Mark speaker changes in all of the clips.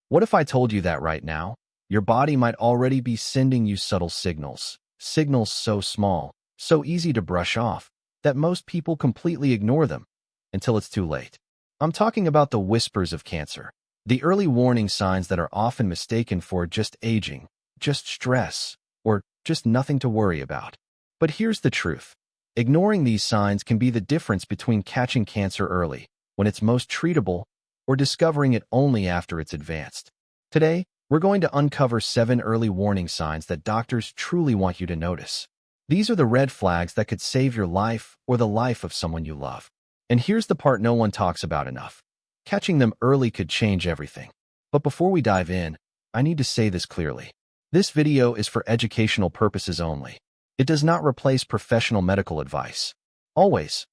Speaker 1: What if I told you that right now? Your body might already be sending you subtle signals. Signals so small, so easy to brush off, that most people completely ignore them until it's too late. I'm talking about the whispers of cancer, the early warning signs that are often mistaken for just aging, just stress, or just nothing to worry about. But here's the truth. Ignoring these signs can be the difference between catching cancer early, when it's most treatable, or discovering it only after it's advanced. Today, we're going to uncover 7 early warning signs that doctors truly want you to notice. These are the red flags that could save your life or the life of someone you love. And here's the part no one talks about enough. Catching them early could change everything. But before we dive in, I need to say this clearly. This video is for educational purposes only. It does not replace professional medical advice. Always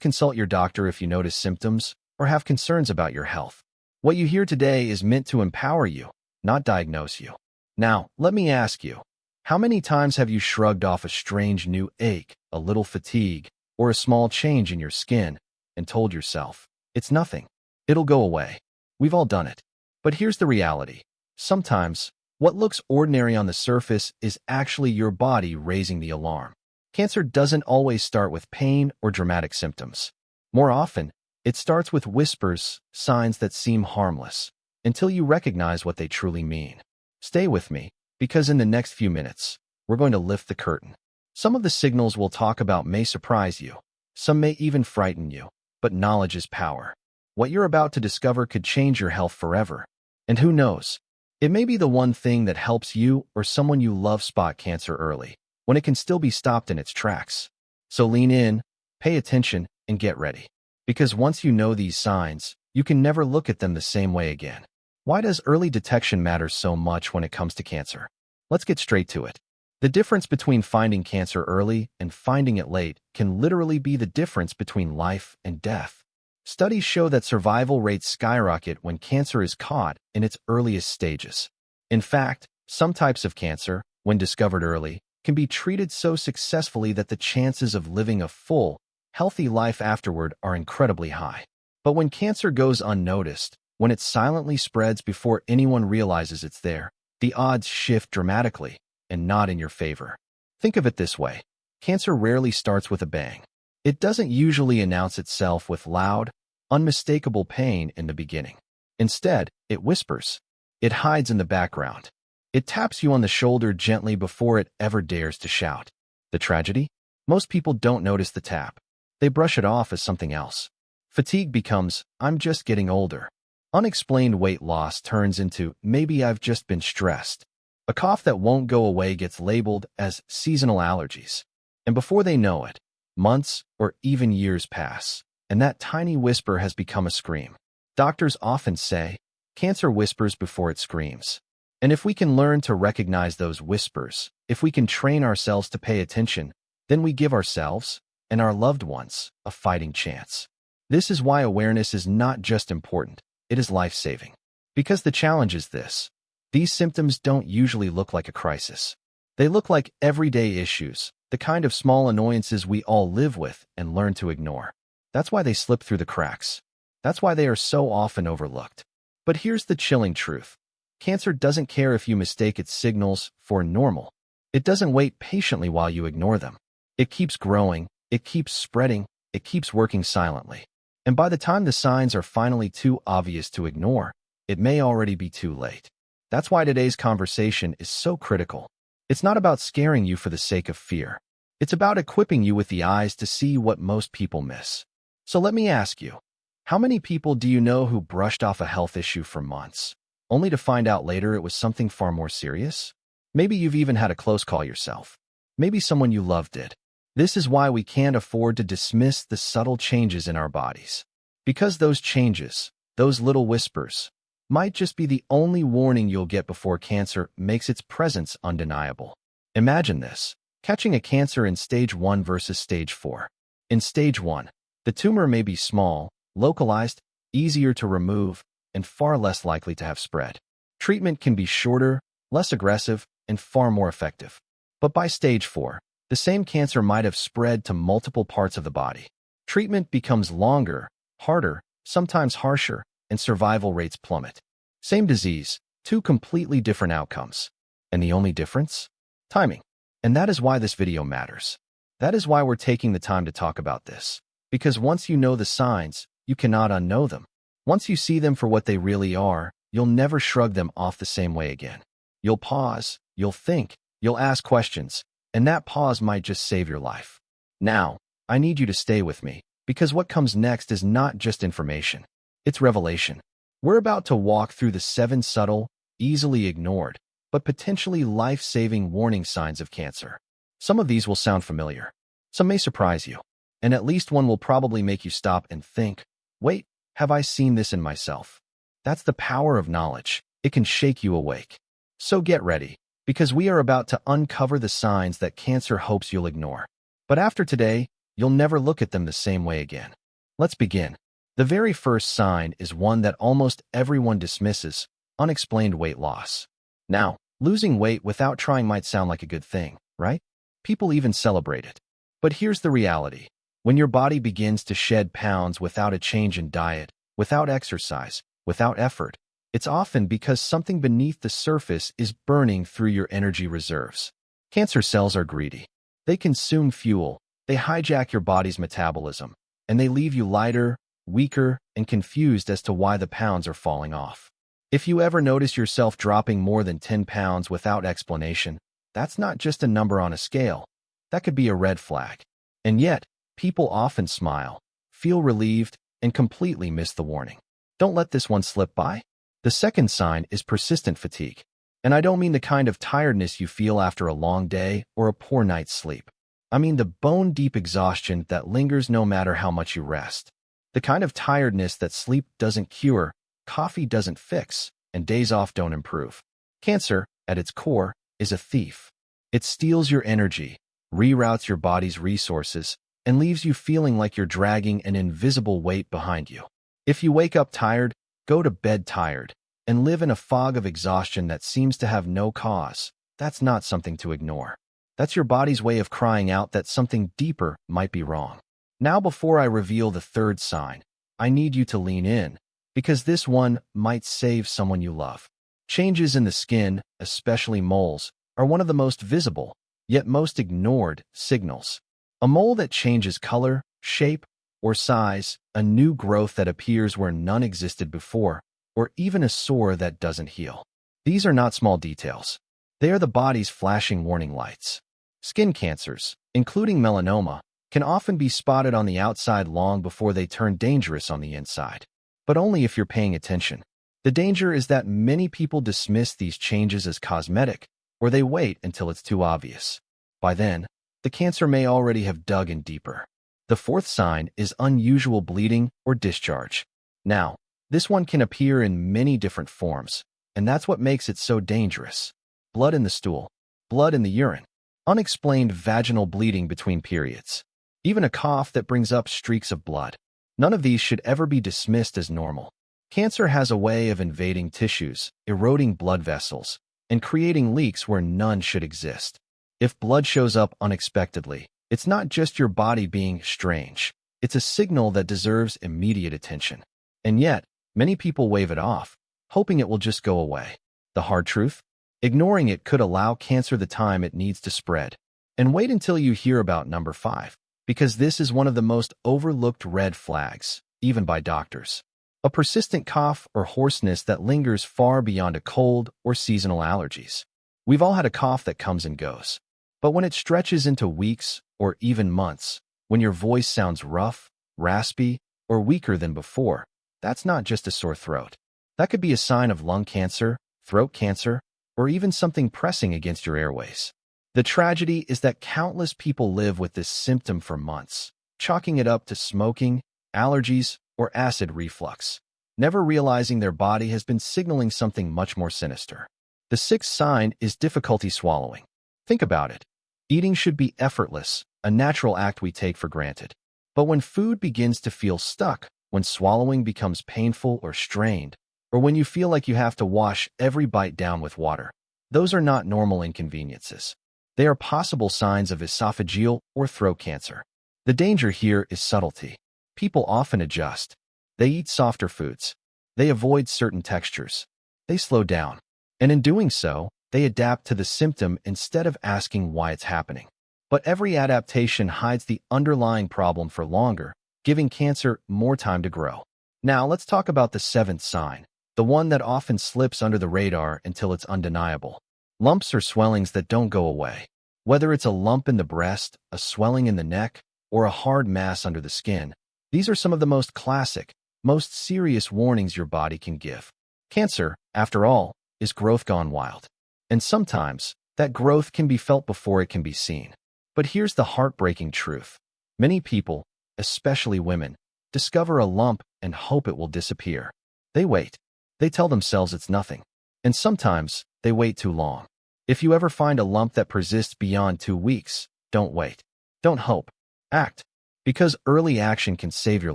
Speaker 1: consult your doctor if you notice symptoms or have concerns about your health. What you hear today is meant to empower you, not diagnose you. Now, let me ask you, how many times have you shrugged off a strange new ache, a little fatigue, or a small change in your skin and told yourself, it's nothing, it'll go away? We've all done it. But here's the reality. Sometimes, what looks ordinary on the surface is actually your body raising the alarm. Cancer doesn't always start with pain or dramatic symptoms. More often, it starts with whispers, signs that seem harmless, until you recognize what they truly mean. Stay with me, because in the next few minutes, we're going to lift the curtain. Some of the signals we'll talk about may surprise you. Some may even frighten you, but knowledge is power. What you're about to discover could change your health forever. And who knows? It may be the one thing that helps you or someone you love spot cancer early, when it can still be stopped in its tracks. So lean in, pay attention, and get ready. Because once you know these signs, you can never look at them the same way again. Why does early detection matter so much when it comes to cancer? Let's get straight to it. The difference between finding cancer early and finding it late can literally be the difference between life and death. Studies show that survival rates skyrocket when cancer is caught in its earliest stages. In fact, some types of cancer, when discovered early, can be treated so successfully that the chances of living a full, healthy life afterward are incredibly high. But when cancer goes unnoticed, when it silently spreads before anyone realizes it's there, the odds shift dramatically, and not in your favor. Think of it this way. Cancer rarely starts with a bang. It doesn't usually announce itself with loud, unmistakable pain in the beginning. Instead, it whispers. It hides in the background. It taps you on the shoulder gently before it ever dares to shout. The tragedy? Most people don't notice the tap. They brush it off as something else. Fatigue becomes, I'm just getting older. Unexplained weight loss turns into, maybe I've just been stressed. A cough that won't go away gets labeled as seasonal allergies. And before they know it, months or even years pass, and that tiny whisper has become a scream. Doctors often say, cancer whispers before it screams. And if we can learn to recognize those whispers, if we can train ourselves to pay attention, then we give ourselves and our loved ones a fighting chance. This is why awareness is not just important, it is life-saving. Because the challenge is this. These symptoms don't usually look like a crisis. They look like everyday issues, the kind of small annoyances we all live with and learn to ignore. That's why they slip through the cracks. That's why they are so often overlooked. But here's the chilling truth. Cancer doesn't care if you mistake its signals for normal. It doesn't wait patiently while you ignore them. It keeps growing, it keeps spreading, it keeps working silently. And by the time the signs are finally too obvious to ignore, it may already be too late. That's why today's conversation is so critical. It's not about scaring you for the sake of fear. It's about equipping you with the eyes to see what most people miss. So let me ask you, how many people do you know who brushed off a health issue for months, only to find out later it was something far more serious? Maybe you've even had a close call yourself. Maybe someone you love did. This is why we can't afford to dismiss the subtle changes in our bodies. Because those changes, those little whispers, might just be the only warning you'll get before cancer makes its presence undeniable. Imagine this, catching a cancer in stage 1 versus stage 4. In stage 1, the tumor may be small, localized, easier to remove, and far less likely to have spread. Treatment can be shorter, less aggressive, and far more effective. But by stage 4, the same cancer might have spread to multiple parts of the body. Treatment becomes longer, harder, sometimes harsher, and survival rates plummet. Same disease, two completely different outcomes. And the only difference? Timing. And that is why this video matters. That is why we're taking the time to talk about this. Because once you know the signs, you cannot unknow them. Once you see them for what they really are, you'll never shrug them off the same way again. You'll pause, you'll think, you'll ask questions, and that pause might just save your life. Now, I need you to stay with me, because what comes next is not just information. It's revelation. We're about to walk through the 7 subtle, easily ignored, but potentially life-saving warning signs of cancer. Some of these will sound familiar. Some may surprise you. And at least one will probably make you stop and think, wait, have I seen this in myself? That's the power of knowledge. It can shake you awake. So get ready, because we are about to uncover the signs that cancer hopes you'll ignore. But after today, you'll never look at them the same way again. Let's begin. The very first sign is one that almost everyone dismisses: unexplained weight loss. Now, losing weight without trying might sound like a good thing, right? People even celebrate it. But here's the reality. When your body begins to shed pounds without a change in diet, without exercise, without effort, it's often because something beneath the surface is burning through your energy reserves. Cancer cells are greedy. They consume fuel, they hijack your body's metabolism, and they leave you lighter, weaker, and confused as to why the pounds are falling off. If you ever notice yourself dropping more than 10 pounds without explanation, that's not just a number on a scale. That could be a red flag. And yet, people often smile, feel relieved, and completely miss the warning. Don't let this one slip by. The second sign is persistent fatigue. And I don't mean the kind of tiredness you feel after a long day or a poor night's sleep. I mean the bone-deep exhaustion that lingers no matter how much you rest. The kind of tiredness that sleep doesn't cure, coffee doesn't fix, and days off don't improve. Cancer, at its core, is a thief. It steals your energy, reroutes your body's resources, and leaves you feeling like you're dragging an invisible weight behind you. If you wake up tired, go to bed tired, and live in a fog of exhaustion that seems to have no cause, that's not something to ignore. That's your body's way of crying out that something deeper might be wrong. Now, before I reveal the third sign, I need you to lean in, because this one might save someone you love. Changes in the skin, especially moles, are one of the most visible, yet most ignored, signals. A mole that changes color, shape, or size, a new growth that appears where none existed before, or even a sore that doesn't heal. These are not small details. They are the body's flashing warning lights. Skin cancers, including melanoma, can often be spotted on the outside long before they turn dangerous on the inside. But only if you're paying attention. The danger is that many people dismiss these changes as cosmetic, or they wait until it's too obvious. By then, the cancer may already have dug in deeper. The fourth sign is unusual bleeding or discharge. Now, this one can appear in many different forms, and that's what makes it so dangerous. Blood in the stool, blood in the urine, unexplained vaginal bleeding between periods, even a cough that brings up streaks of blood. None of these should ever be dismissed as normal. Cancer has a way of invading tissues, eroding blood vessels, and creating leaks where none should exist. If blood shows up unexpectedly, it's not just your body being strange. It's a signal that deserves immediate attention. And yet, many people wave it off, hoping it will just go away. The hard truth? Ignoring it could allow cancer the time it needs to spread. And wait until you hear about number 5, because this is one of the most overlooked red flags, even by doctors. A persistent cough or hoarseness that lingers far beyond a cold or seasonal allergies. We've all had a cough that comes and goes. But when it stretches into weeks or even months, when your voice sounds rough, raspy, or weaker than before, that's not just a sore throat. That could be a sign of lung cancer, throat cancer, or even something pressing against your airways. The tragedy is that countless people live with this symptom for months, chalking it up to smoking, allergies, or acid reflux, never realizing their body has been signaling something much more sinister. The sixth sign is difficulty swallowing. Think about it. Eating should be effortless, a natural act we take for granted. But when food begins to feel stuck, when swallowing becomes painful or strained, or when you feel like you have to wash every bite down with water, those are not normal inconveniences. They are possible signs of esophageal or throat cancer. The danger here is subtlety. People often adjust. They eat softer foods. They avoid certain textures. they slow down. And in doing so, they adapt to the symptom instead of asking why it's happening. But every adaptation hides the underlying problem for longer, giving cancer more time to grow. Now, let's talk about the seventh sign, the one that often slips under the radar until it's undeniable. Lumps or swellings that don't go away. Whether it's a lump in the breast, a swelling in the neck, or a hard mass under the skin, these are some of the most classic, most serious warnings your body can give. Cancer, after all, is growth gone wild. And sometimes, that growth can be felt before it can be seen. But here's the heartbreaking truth. Many people, especially women, discover a lump and hope it will disappear. They wait. They tell themselves it's nothing. And sometimes, they wait too long. If you ever find a lump that persists beyond 2 weeks, don't wait. Don't hope. Act. Because early action can save your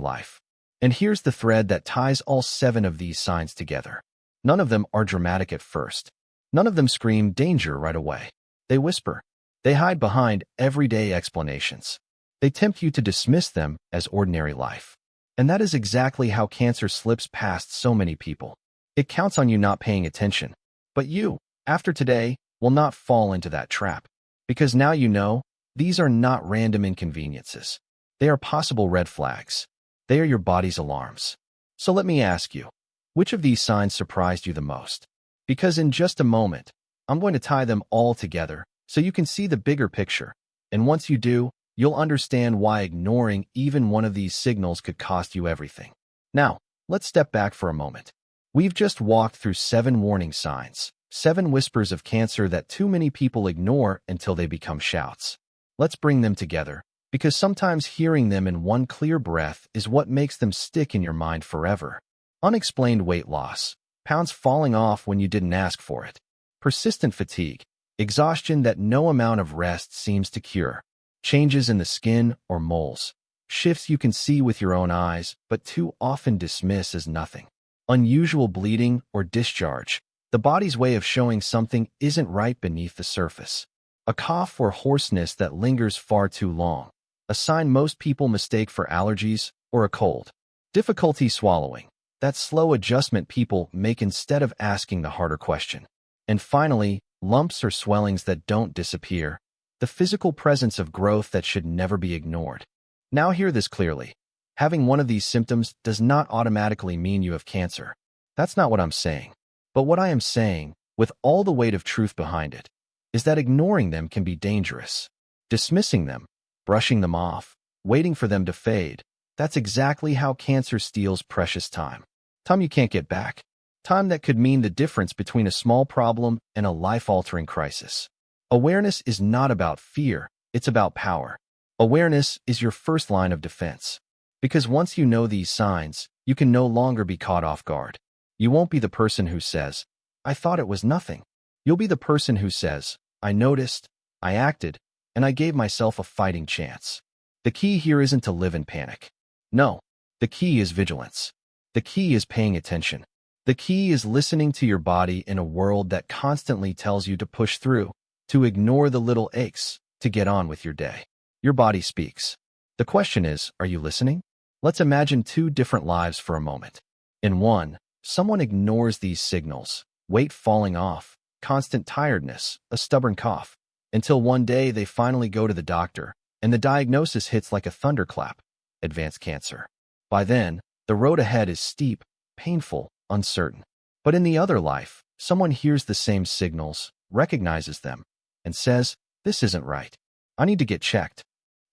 Speaker 1: life. And here's the thread that ties all 7 of these signs together. None of them are dramatic at first. None of them scream danger right away. They whisper. They hide behind everyday explanations. They tempt you to dismiss them as ordinary life. And that is exactly how cancer slips past so many people. It counts on you not paying attention. But you, after today, will not fall into that trap. Because now you know, these are not random inconveniences. They are possible red flags. They are your body's alarms. So let me ask you, which of these signs surprised you the most? Because in just a moment, I'm going to tie them all together so you can see the bigger picture. And once you do, you'll understand why ignoring even one of these signals could cost you everything. Now, let's step back for a moment. We've just walked through 7 warning signs, 7 whispers of cancer that too many people ignore until they become shouts. Let's bring them together, because sometimes hearing them in one clear breath is what makes them stick in your mind forever. Unexplained weight loss, pounds falling off when you didn't ask for it. Persistent fatigue, exhaustion that no amount of rest seems to cure. Changes in the skin or moles, shifts you can see with your own eyes but too often dismiss as nothing. Unusual bleeding or discharge, the body's way of showing something isn't right beneath the surface. A cough or hoarseness that lingers far too long, a sign most people mistake for allergies or a cold. Difficulty swallowing, that slow adjustment people make instead of asking the harder question. And finally, lumps or swellings that don't disappear, the physical presence of growth that should never be ignored. Now hear this clearly. Having one of these symptoms does not automatically mean you have cancer. That's not what I'm saying. But what I am saying, with all the weight of truth behind it, is that ignoring them can be dangerous. Dismissing them, brushing them off, waiting for them to fade, that's exactly how cancer steals precious time. Time you can't get back. Time that could mean the difference between a small problem and a life-altering crisis. Awareness is not about fear, it's about power. Awareness is your first line of defense. Because once you know these signs, you can no longer be caught off guard. You won't be the person who says, I thought it was nothing. You'll be the person who says, I noticed, I acted, and I gave myself a fighting chance. The key here isn't to live in panic. No, the key is vigilance. The key is paying attention. The key is listening to your body in a world that constantly tells you to push through, to ignore the little aches, to get on with your day. Your body speaks. The question is, are you listening? Let's imagine 2 different lives for a moment. In one, someone ignores these signals, weight falling off, constant tiredness, a stubborn cough, until one day they finally go to the doctor, and the diagnosis hits like a thunderclap: advanced cancer. By then, the road ahead is steep, painful, uncertain. But in the other life, someone hears the same signals, recognizes them, and says, this isn't right. I need to get checked.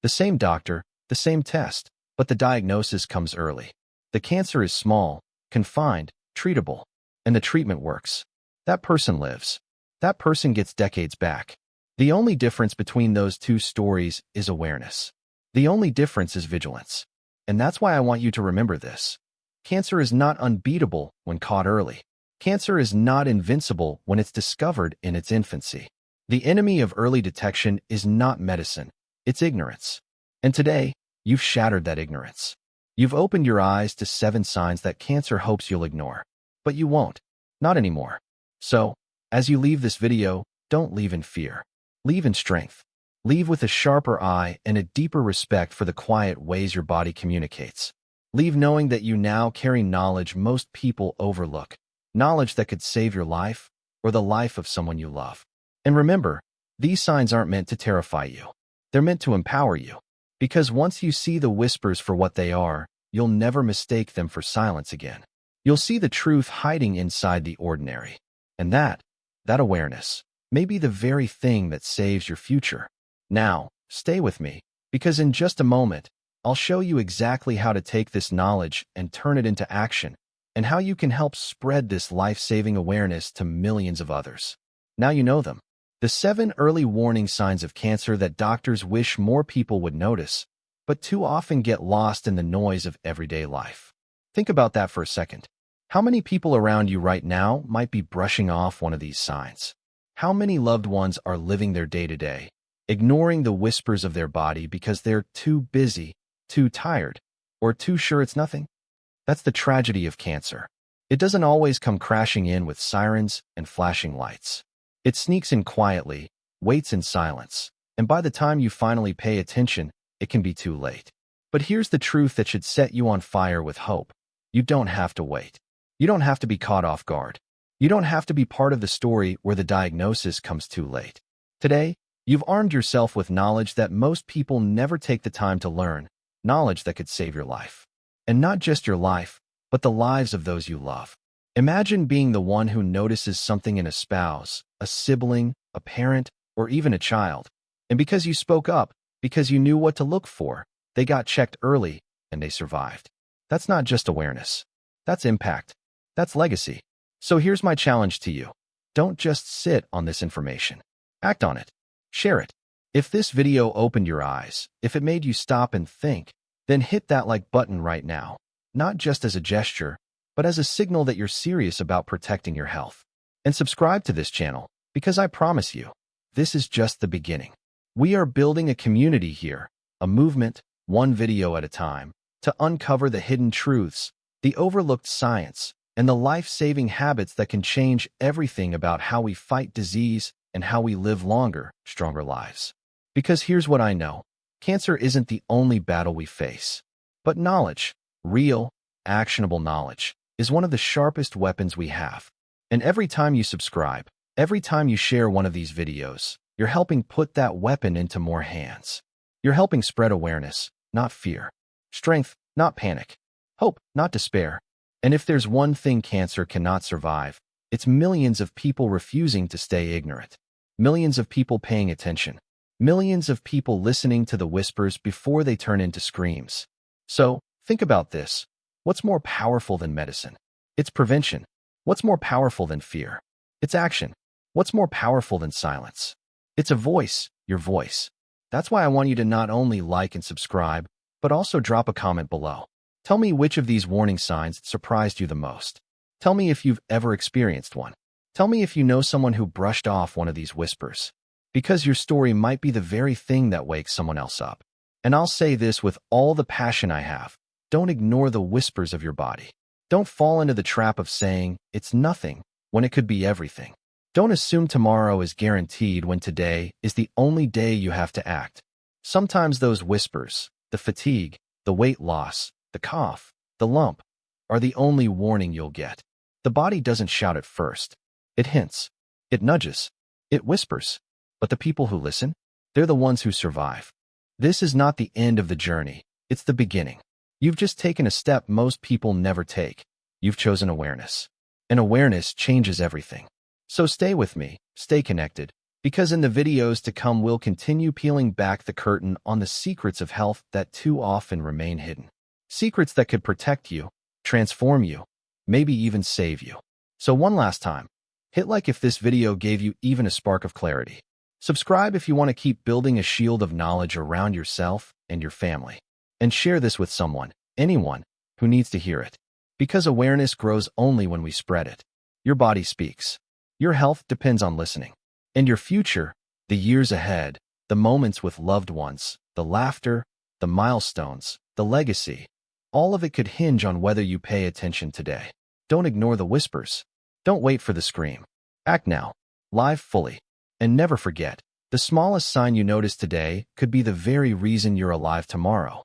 Speaker 1: The same doctor, the same test, but the diagnosis comes early. The cancer is small, confined, treatable, and the treatment works. That person lives. That person gets decades back. The only difference between those 2 stories is awareness. The only difference is vigilance. And that's why I want you to remember this. Cancer is not unbeatable when caught early. Cancer is not invincible when it's discovered in its infancy. The enemy of early detection is not medicine, it's ignorance. And today, you've shattered that ignorance. You've opened your eyes to 7 signs that cancer hopes you'll ignore. But you won't. Not anymore. So, as you leave this video, don't leave in fear. Leave in strength. Leave with a sharper eye and a deeper respect for the quiet ways your body communicates. Leave knowing that you now carry knowledge most people overlook. knowledge that could save your life or the life of someone you love. And remember, these signs aren't meant to terrify you. They're meant to empower you. Because once you see the whispers for what they are, you'll never mistake them for silence again. You'll see the truth hiding inside the ordinary. And that awareness, may be the very thing that saves your future. Now, stay with me, because in just a moment, I'll show you exactly how to take this knowledge and turn it into action, and how you can help spread this life-saving awareness to millions of others. Now you know them. The 7 early warning signs of cancer that doctors wish more people would notice, but too often get lost in the noise of everyday life. Think about that for a second. How many people around you right now might be brushing off one of these signs? How many loved ones are living their day-to-day, ignoring the whispers of their body because they're too busy, too tired, or too sure it's nothing? That's the tragedy of cancer. It doesn't always come crashing in with sirens and flashing lights. It sneaks in quietly, waits in silence, and by the time you finally pay attention, it can be too late. But here's the truth that should set you on fire with hope. You don't have to wait. You don't have to be caught off guard. You don't have to be part of the story where the diagnosis comes too late. Today, you've armed yourself with knowledge that most people never take the time to learn, knowledge that could save your life. And not just your life, but the lives of those you love. Imagine being the one who notices something in a spouse, a sibling, a parent, or even a child. And because you spoke up, because you knew what to look for, they got checked early and they survived. That's not just awareness. That's impact. That's legacy. So here's my challenge to you. Don't just sit on this information. Act on it. Share it. If this video opened your eyes, if it made you stop and think, then hit that like button right now. Not just as a gesture, but as a signal that you're serious about protecting your health. And subscribe to this channel, because I promise you, this is just the beginning. We are building a community here, a movement, one video at a time, to uncover the hidden truths, the overlooked science, and the life-saving habits that can change everything about how we fight disease and how we live longer, stronger lives. Because here's what I know. Cancer isn't the only battle we face. But knowledge, real, actionable knowledge, is one of the sharpest weapons we have. And every time you subscribe, every time you share one of these videos, you're helping put that weapon into more hands. You're helping spread awareness, not fear. Strength, not panic. Hope, not despair. And if there's one thing cancer cannot survive, it's millions of people refusing to stay ignorant. Millions of people paying attention. Millions of people listening to the whispers before they turn into screams. So, think about this. What's more powerful than medicine? It's prevention. What's more powerful than fear? It's action. What's more powerful than silence? It's a voice, your voice. That's why I want you to not only like and subscribe, but also drop a comment below. Tell me which of these warning signs surprised you the most. Tell me if you've ever experienced one. Tell me if you know someone who brushed off one of these whispers. Because your story might be the very thing that wakes someone else up. And I'll say this with all the passion I have. Don't ignore the whispers of your body. Don't fall into the trap of saying, it's nothing, when it could be everything. Don't assume tomorrow is guaranteed when today is the only day you have to act. Sometimes those whispers, the fatigue, the weight loss, the cough, the lump, are the only warning you'll get. The body doesn't shout at first. It hints. It nudges. It whispers. But the people who listen, they're the ones who survive. This is not the end of the journey. It's the beginning. You've just taken a step most people never take. You've chosen awareness. And awareness changes everything. So stay with me, stay connected, because in the videos to come we'll continue peeling back the curtain on the secrets of health that too often remain hidden. Secrets that could protect you, transform you, maybe even save you. So one last time, hit like if this video gave you even a spark of clarity. Subscribe if you want to keep building a shield of knowledge around yourself and your family. And share this with someone, anyone, who needs to hear it. Because awareness grows only when we spread it. Your body speaks. Your health depends on listening. And your future, the years ahead, the moments with loved ones, the laughter, the milestones, the legacy, all of it could hinge on whether you pay attention today. Don't ignore the whispers. Don't wait for the scream. Act now. Live fully. And never forget, the smallest sign you notice today could be the very reason you're alive tomorrow.